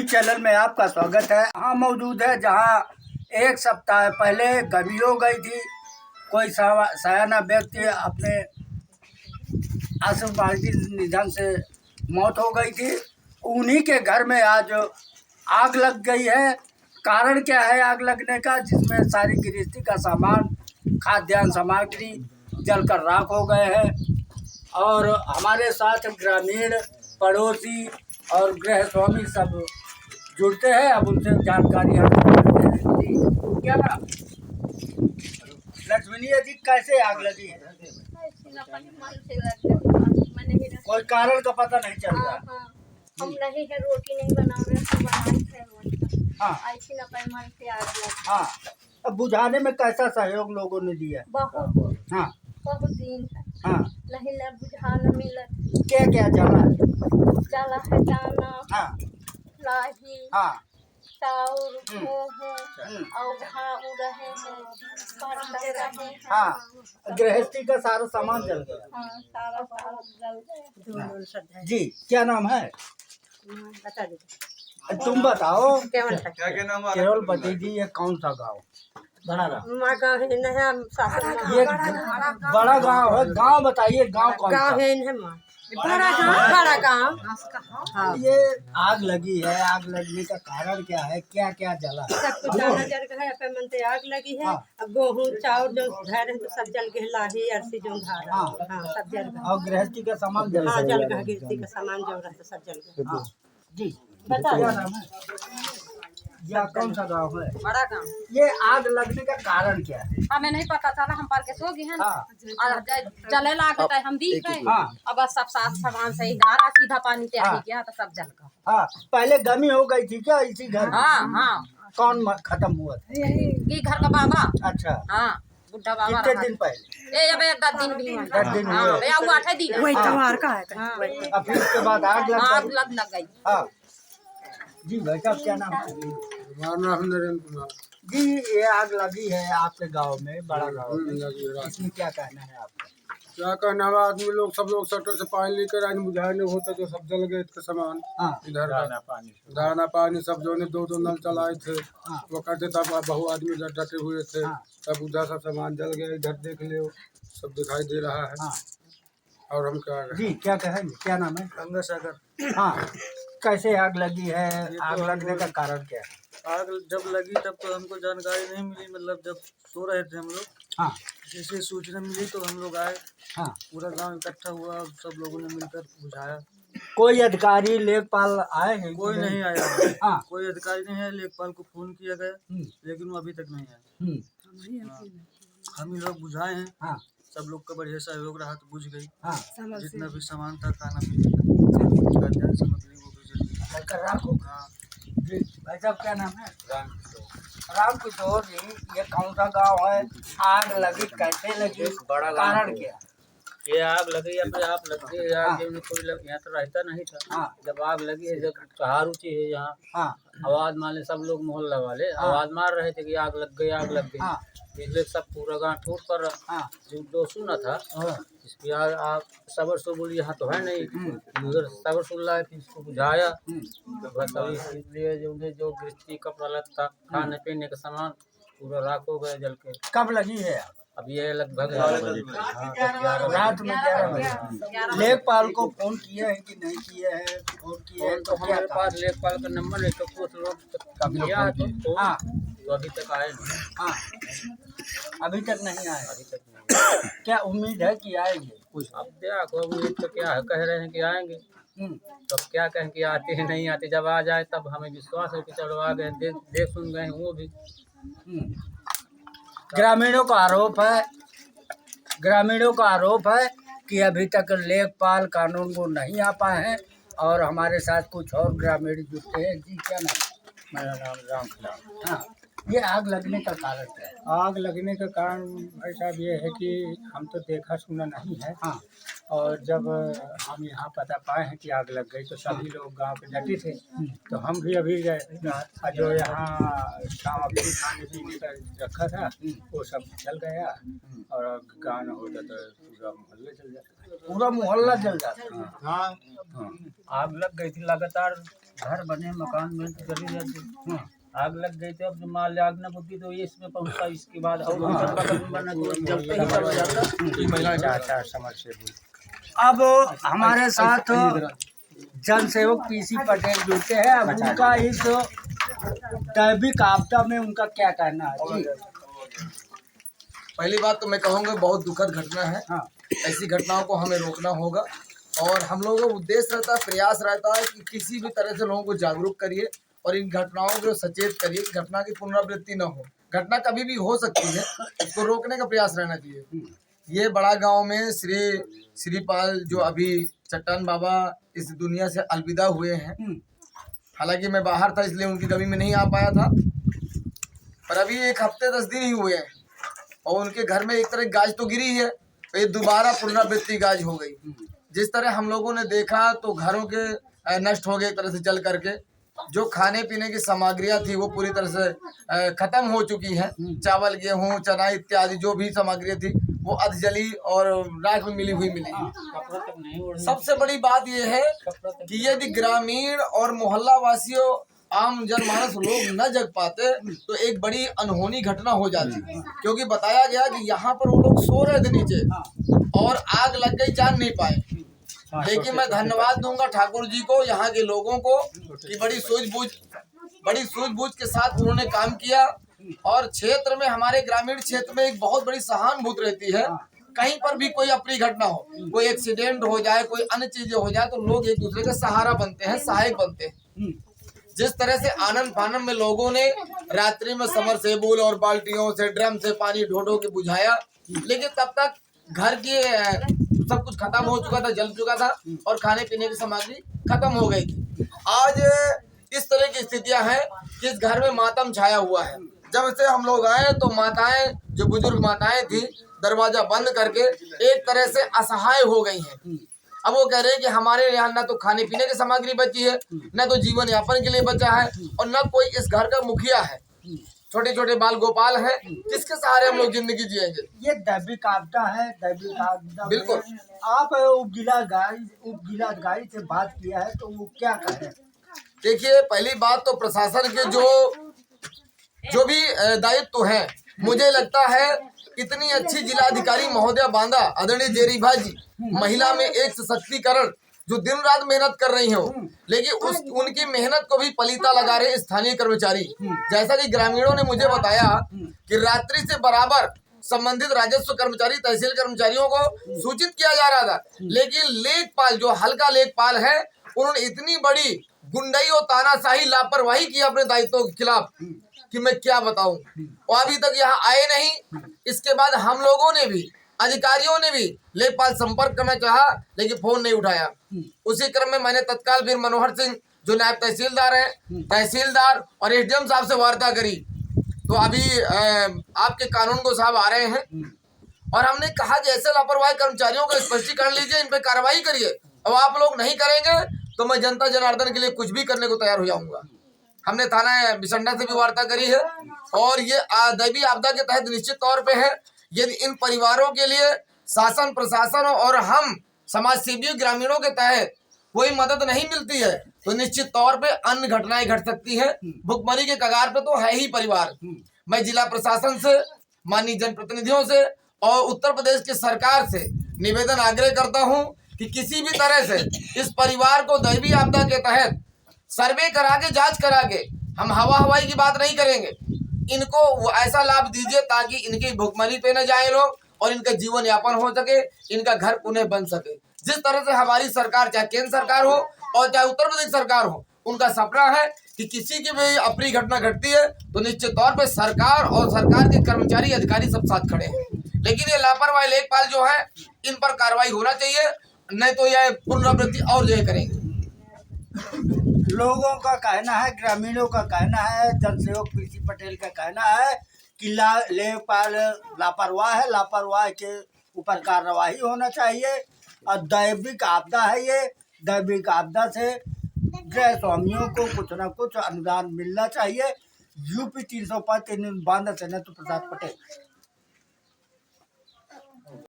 Channel में आपका स्वागत है। यहाँ मौजूद है जहाँ एक सप्ताह पहले गर्मी हो गई थी। कोई सयाना व्यक्ति अपने आसुमार्गी निधन से मौत हो गई थी। उन्हीं के घर में आज आग लग गई है। कारण क्या है आग लगने का? जिसमें सारी गृहस्थी का सामान, खाद्यान्न सामग्री जलकर राख हो गए हैं। और हमारे साथ ग्रामीण, पड़ोसी और गृह स्वामी सब जुड़ते हैं। अब उनसे जानकारी हम करते हैं। क्या नाम? लक्ष्मणी जी, कैसे आग लगी है? कोई कारण का पता नहीं चल रहा। हम नहीं है, रोटी नहीं बना रहे थे। हाँ, ऐसी न पैमान से आग लगी। हाँ। अब बुझाने में कैसा सहयोग लोगों ने दिया? बहुत हाँ, बहुत दिन है। हाँ। नहीं न बुझा न मिलत। क्या क्या जला? जला है दाना, हाँ, लाही, हाँ। चाउर, गेहूं और घाव रहे हैं, पत्ते रहे हैं। हाँ, गृहस्थी का सारा सामान जल गया। हाँ, सारा जल गया। जी, क्या नाम है? बता दीजिए। तुम बताओ। क्या नाम है? केवलपति जी, ये कौन सा गाँव? बड़ा गाँव। माँ गाँव है नहीं, ये बड़ा गाँव है। गाँव बताइए, गाँव कौन सा? गाँव है नहीं माँ, बड़ा गाँव। हाँ, ये आग लगी है। आग लगने का कारण क्या है? क्या क्या जला? सब कुछ दाना जल गया है। अपन मन से आग लगी है। अब गेहूं चाउर जो धरे हैं तो सब जल गए। लाही अरसी जो धारा, हाँ सब जल गया। और गृहस्थी का सामान जल हाँ गया। जल गया, गिरती का सामान जो रहता सब जल गया। हाँ, जी। बता क्या नाम है? यह कौन सा गाँव है? बड़ा गाँव। ये आग लगने का कारण क्या है? हमें नहीं पता था ना, हम पार के सो गए हैं। हाँ, और जले लागत है, हम दिख गए। हाँ। अब सब साफ सामान से ही धारा सीधा पानी तैयारी किया तो सब जल गया। हाँ। पहले गमी हो गई थी क्या इसी घर में? हाँ हाँ, कौन खत्म हुआ था? ये घर का बाबा। अच्छा, हाँ, बुढ़ा बाबा कितने रहा। दिन पहले? ए अब 10 दिन भी हुए। 10 दिन हाँ, हुए। भैया वो 8 दिन। वही हाँ। त्योहार का है। हाँ। अब फिर उसके बाद आग लग आग गई। लग गई। हाँ जी। भाई साहब, क्या नाम है? हमारा नाम नरेंद्र कुमार। जी, ये आग लगी है आपके गांव में, बड़ा गांव में। इसमें क्या कहना है आपका? क्या कहना है? आदमी लोग सब लोग सटर से पानी लेकर आज बुझाने होता तो सब जल गए थे सामान। हाँ, इधर दाना पानी सब जो ने दो नल चलाए थे हाँ। वो करते तब बहु आदमी डटे हुए थे। हाँ। तब उधर सब सामान जल गया। इधर देख ले सब दिखाई दे रहा है। हाँ। और हम क्या जी, क्या कहेंगे? क्या नाम है? गंगा सागर। हाँ, कैसे आग लगी है? आग लगने का कारण क्या है? आग जब लगी तब तो हमको जानकारी नहीं मिली, मतलब जब सो रहे थे हम लोग, हाँ, जैसे सूचना मिली तो हम लोग आए। हाँ। पूरा गांव इकट्ठा हुआ और सब लोगों ने मिलकर बुझाया। कोई अधिकारी, लेखपाल आए हैं? कोई नहीं आया। हाँ। कोई अधिकारी नहीं है। लेखपाल को फोन किया गया हम्म, लेकिन वो अभी तक नहीं आया। हम्म, हम ही लोग बुझाए हैं। हाँ, सब लोग का बढ़िया सहयोग रहा तो बुझ गई। हाँ। जितना भी सामान था, खाना पीने का, खाद्यान्न सामग्री, वो भी जल गई। जलकर राख हो गया। हाँ, जी, भाई साहब, क्या नाम है? राम किशोर जी, ये कौन सा गांव है? आग लगी कैसे लगी? बड़ा कारण क्या? ये आग लगी अपने आप लग गई। हाँ। आग में कोई यहाँ तो रहता नहीं था। हाँ, जब आग लगी है, जब कहार ऊँची है यहाँ, हाँ, आवाज मारने सब लोग मोहल्ला वाले हाँ। आवाज मार रहे थे कि आग लग गई, आग लग गई। हाँ, इसलिए सब पूरा गाँव टूट कर हाँ, जो दोस्तों न था हाँ। इसकी आग सबर से बोली यहाँ तो है नहीं, उधर सबर सुन लाए, फिर इसको बुझाया। तो बस अभी इसलिए जो उन्हें जो गृहस्थी कपड़ा लत्ता, खाने पीने का सामान पूरा राख हो गया जल के। कब लगी है? अब ये लगभग रात में 11 बजे। लेखपाल को फोन किए हैं कि नहीं किए हैं? फोन किए हैं तो तो क्या हमारे कहा? पास लेखपाल का नंबर नहीं, तो कुछ लोग किया है तो हाँ, तो अभी तक आए नहीं। हाँ, अभी तक नहीं आए। अभी तक नहीं। क्या उम्मीद है कि आएंगे? कुछ अब देखो उम्मीद तो क्या है, कह रहे हैं कि आएंगे। तो अब क्या कहें कि आते हैं नहीं आते, जब आ जाए तब हमें विश्वास है कि चलो आ गए, देख सुन गए वो भी। ग्रामीणों का आरोप है, ग्रामीणों का आरोप है कि अभी तक लेखपाल कानून को नहीं आ पाए हैं। और हमारे साथ कुछ और ग्रामीण जुटे हैं। जी, क्या नाम? मेरा नाम रामखिलान। हाँ, ये आग लगने का कारण क्या है? आग लगने का कारण भाई साहब ये है कि हम तो देखा सुना नहीं है। हाँ, और जब हम यहाँ पता पाए हैं कि आग लग गई तो सभी लोग गांव के डटे थे। तो हम भी अभी गए और जो यहाँ सामग्री खाने पीने का रखा था वो सब जल गया। और गाँव न होता तो पूरा मोहल्ला जल जाता। पूरा मोहल्ला जल जाता है। हाँ, आग लग गई थी लगातार घर बने मकान में तो चली जाती। आग लग गई थी, अब जो मान आग न बुद्धि तो ये इसमें पहुंचा, इसके बाद और बना तो जलते ही सब जाता। चाचा समझ से बोल। अब हमारे साथ जनसेवक पीसी पटेल जुड़ते हैं। अब उनका इस दैविक आपदा में उनका क्या कहना है जी? पहली बात तो मैं कहूँगा बहुत दुखद घटना है। हाँ। ऐसी घटनाओं को हमें रोकना होगा और हम लोगों का उद्देश्य रहता है, प्रयास रहता है कि किसी भी तरह से लोगों को जागरूक करिए और इन घटनाओं को सचेत करिए कि घटना की पुनरावृत्ति न हो। घटना कभी भी हो सकती है, इसको रोकने का प्रयास रहना चाहिए। ये बड़ा गांव में श्रीपाल जो अभी चट्टान बाबा इस दुनिया से अलविदा हुए हैं, हालांकि मैं बाहर था इसलिए उनकी कभी में नहीं आ पाया था, पर अभी 1 हफ्ते 10 दिन ही हुए हैं और उनके घर में एक तरह गाज तो गिरी है, ये दोबारा पुनरावृत्ति गाज हो गई। जिस तरह हम लोगों ने देखा तो घरों के नष्ट हो गए एक तरह से जल करके। जो खाने पीने की सामग्रियां थी वो पूरी तरह से खत्म हो चुकी हैं। चावल, गेहूं, चना इत्यादि जो भी सामग्रियां थी वो अध जली और राख में मिली हुई मिली। सबसे बड़ी बात यह है कि यदि ग्रामीण और मोहल्ला वासियों आम जनमानस लोग न जग पाते तो एक बड़ी अनहोनी घटना हो जाती, क्योंकि बताया गया कि यहाँ पर वो लोग सो रहे थे नीचे और आग लग गई, जान नहीं पाए। लेकिन मैं धन्यवाद दूंगा ठाकुर जी को, यहाँ के लोगों को कि बड़ी सूझबूझ के साथ उन्होंने काम किया और क्षेत्र में, हमारे ग्रामीण क्षेत्र में एक बहुत बड़ी सहानुभूति रहती है। कहीं पर भी कोई अप्रिय घटना हो, कोई एक्सीडेंट हो जाए, कोई अन्य चीजें हो जाए तो लोग एक दूसरे का सहारा बनते हैं, सहायक बनते हैं। जिस तरह से आनंद फानन में लोगों ने रात्रि में समरसेबुल और बाल्टियों से, ड्रम से पानी ढो के बुझाया, लेकिन तब तक घर की सब कुछ खत्म हो चुका था, जल चुका था और खाने पीने की सामग्री खत्म हो गई थी। आज इस तरह की स्थितियां हैं कि इस घर में मातम छाया हुआ है। जब से हम लोग आए तो माताएं, जो बुजुर्ग माताएं थी, दरवाजा बंद करके एक तरह से असहाय हो गई हैं। अब वो कह रहे हैं कि हमारे यहाँ न तो खाने पीने की सामग्री बची है, न तो जीवन यापन के लिए बचा है और न कोई इस घर का मुखिया है। छोटे छोटे बाल गोपाल हैं, किसके सहारे हम लोग जिंदगी जिएंगे? ये दैविक आपदा है, दैविक आपदा। बिल्कुल। आप उपजिलाधिकारी से बात किया है तो वो क्या कह रहे हैं? देखिए, पहली बात तो प्रशासन के जो भी दायित्व है, मुझे लगता है इतनी अच्छी जिलाधिकारी महोदया बांदा आदरणीय जेरीभा जी, महिला में एक सशक्तिकरण, जो दिन रात मेहनत कर रही हो, लेकिन उनकी मेहनत को भी पलीता लगा रहे स्थानीय कर्मचारी। जैसा कि ग्रामीणों ने मुझे बताया कि रात्रि से बराबर संबंधित राजस्व कर्मचारी, तहसील कर्मचारियों को सूचित किया जा रहा था, लेकिन लेखपाल, जो हल्का लेखपाल है, उन्होंने इतनी बड़ी गुंडई और तानाशाही लापरवाही की अपने दायित्वों के खिलाफ कि मैं क्या बताऊं। और अभी तक यहाँ आए नहीं। इसके बाद हम लोगों ने भी, अधिकारियों ने भी लेखपाल संपर्क करना चाहा, लेकिन फोन नहीं उठाया। उसी क्रम में मैंने तत्काल फिर मनोहर सिंह, जो नायब तहसीलदार हैं, तहसीलदार और एसडीएम साहब से वार्ता करी। तो अभी आपके कानून को साहब आ रहे हैं और हमने कहा कि ऐसे लापरवाही कर्मचारियों का स्पष्टीकरण लीजिए, इन पे कार्रवाई करिए। अब आप लोग नहीं करेंगे तो मैं जनता जनार्दन के लिए कुछ भी करने को तैयार हो जाऊंगा। हमने थाना बिसंडा से भी वार्ता करी है और ये दैवीय आपदा के तहत निश्चित तौर पे है। यदि इन परिवारों के लिए शासन, प्रशासन और हम समाज सेवी ग्रामीणों के तहत कोई मदद नहीं मिलती है तो निश्चित तौर पे अन्य घटनाएं घट सकती है। भुखमरी के कगार पे तो है ही परिवार। मैं जिला प्रशासन से, माननीय जनप्रतिनिधियों से और उत्तर प्रदेश की सरकार से निवेदन आग्रह करता हूं कि किसी भी तरह से इस परिवार को दैवीय आपदा के तहत सर्वे करा के, जांच करा के, हम हवाई की बात नहीं करेंगे, इनको ऐसा लाभ दीजिए ताकि इनकी भुखमरी पे न जाए लोग और इनका जीवन यापन हो सके, इनका घर पुनः बन सके। जिस तरह से हमारी सरकार, चाहे केंद्र सरकार हो और चाहे उत्तर प्रदेश सरकार हो, उनका सपना है कि किसी की भी अप्रिय घटना घटती है तो निश्चित तौर पे सरकार और सरकार के कर्मचारी, अधिकारी सब साथ खड़े हैं। लेकिन ये लापरवाही लेखपाल जो है, इन पर कार्रवाई होना चाहिए, नहीं तो यह पुनरावृत्ति और जो करेंगे। लोगों का कहना है, ग्रामीणों का कहना है, जनसेवक पीसी पटेल का कहना है कि लेखपाल लापरवाह है, लापरवाह के ऊपर कार्रवाई होना चाहिए और दैविक आपदा है ये। दैविक आपदा से गृह स्वामियों को कुछ न कुछ अनुदान मिलना चाहिए। यूपी 305 बांदा से न तो प्रसाद पटेल।